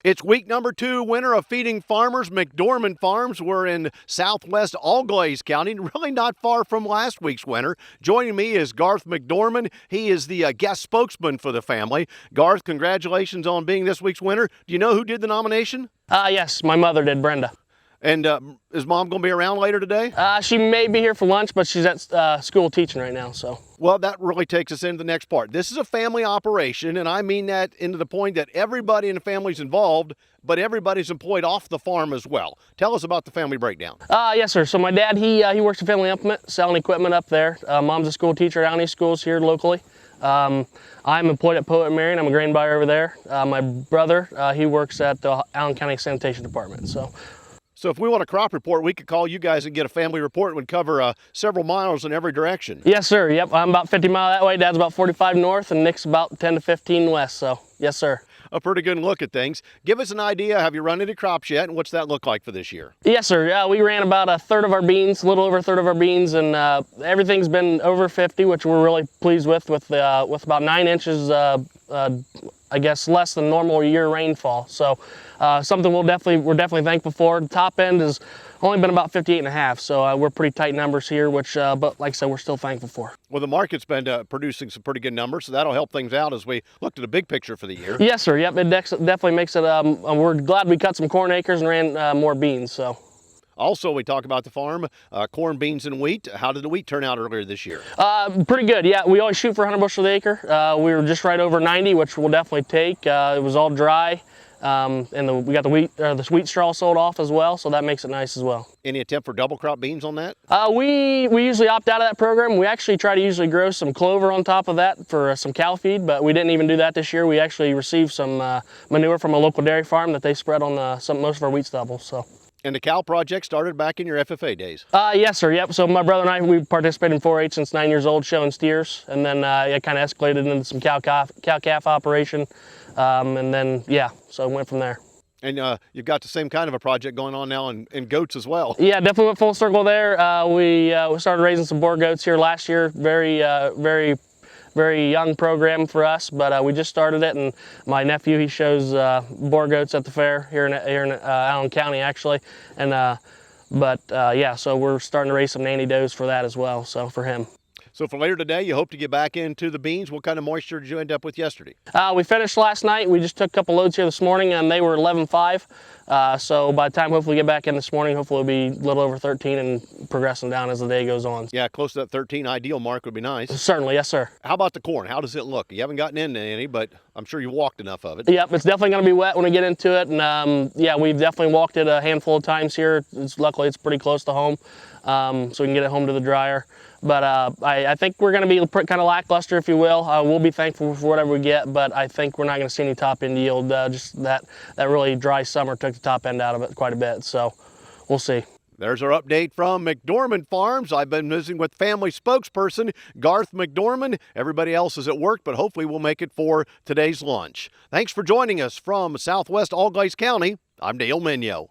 It's week number 2, winter of feeding farmers. McDorman Farms. We're in Southwest Auglaize County, really not far from last week's winter. Joining me is Garth McDorman. He is the guest spokesman for the family. Garth, congratulations on being this week's winner. Do you know who did the nomination? Yes, my mother did, Brenda. And is Mom going to be around later today? She may be here for lunch, but she's at school teaching right now, so. Well, that really takes us into the next part. This is a family operation, and I mean that into the point that everybody in the family is involved, but everybody's employed off the farm as well. Tell us about the family breakdown. Yes, sir. So my dad, he works at Family Implement, selling equipment up there. Mom's a school teacher at Downey Schools here locally. I'm employed at Poet Marion. I'm a grain buyer over there. My brother, he works at the Allen County Sanitation Department, so. So if we want a crop report, we could call you guys and get a family report. It would cover several miles in every direction. Yes, sir. Yep, I'm about 50 miles that way. Dad's about 45 north, and Nick's about 10 to 15 west. So, yes, sir. A pretty good look at things. Give us an idea. Have you run any crops yet, and what's that look like for this year? Yes, sir. Yeah, we ran about a third of our beans, a little over a third of our beans, and everything's been over 50, which we're really pleased with about 9 inches. I guess less than normal year rainfall. So something we're definitely thankful for. The top end has only been about 58 and a half, so we're pretty tight numbers here, which, but like I said, we're still thankful for. Well, the market's been producing some pretty good numbers, so that'll help things out as we look to the big picture for the year. Yes, sir. Yep, it definitely makes it, we're glad we cut some corn acres and ran more beans, so. Also, we talk about the farm, corn, beans, and wheat. How did the wheat turn out earlier this year? Pretty good, yeah. We always shoot for 100 bushels an acre. We were just right over 90, which we'll definitely take. It was all dry, and we got the wheat straw sold off as well, so that makes it nice as well. Any attempt for double crop beans on that? We usually opt out of that program. We actually try to usually grow some clover on top of that for some cow feed, but we didn't even do that this year. We actually received some manure from a local dairy farm that they spread on most of our wheat stubble. So. And the cow project started back in your FFA days? Yes, sir. Yep. So my brother and I, we participated in 4-H since 9 years old, showing steers, and then it kind of escalated into some cow-calf operation, and then yeah, so it went from there. And you've got the same kind of a project going on now in goats as well. Yeah, definitely went full circle there. We started raising some boar goats here last year. Very young program for us, but we just started it, and my nephew, he shows boar goats at the fair here in Allen County actually, and yeah, so we're starting to raise some nanny does for that as well, so for him. So for later today, you hope to get back into the beans. What kind of moisture did you end up with yesterday? We finished last night. We just took a couple loads here this morning, and they were 11.5. So by the time hopefully we get back in this morning, hopefully it'll be a little over 13 and progressing down as the day goes on. Yeah, close to that 13 ideal mark would be nice. Certainly, yes, sir. How about the corn? How does it look? You haven't gotten into any, but I'm sure you walked enough of it. Yep, it's definitely going to be wet when we get into it, and yeah, we've definitely walked it a handful of times here. Luckily, it's pretty close to home, so we can get it home to the dryer. But I think we're going to be kind of lackluster, if you will. We'll be thankful for whatever we get, but I think we're not going to see any top end yield. Just that really dry summer took the top end out of it quite a bit, so we'll see. There's our update from McDorman Farms. I've been visiting with family spokesperson Garth McDorman. Everybody else is at work, but hopefully we'll make it for today's lunch. Thanks for joining us from Southwest Auglaize County. I'm Dale Minyo.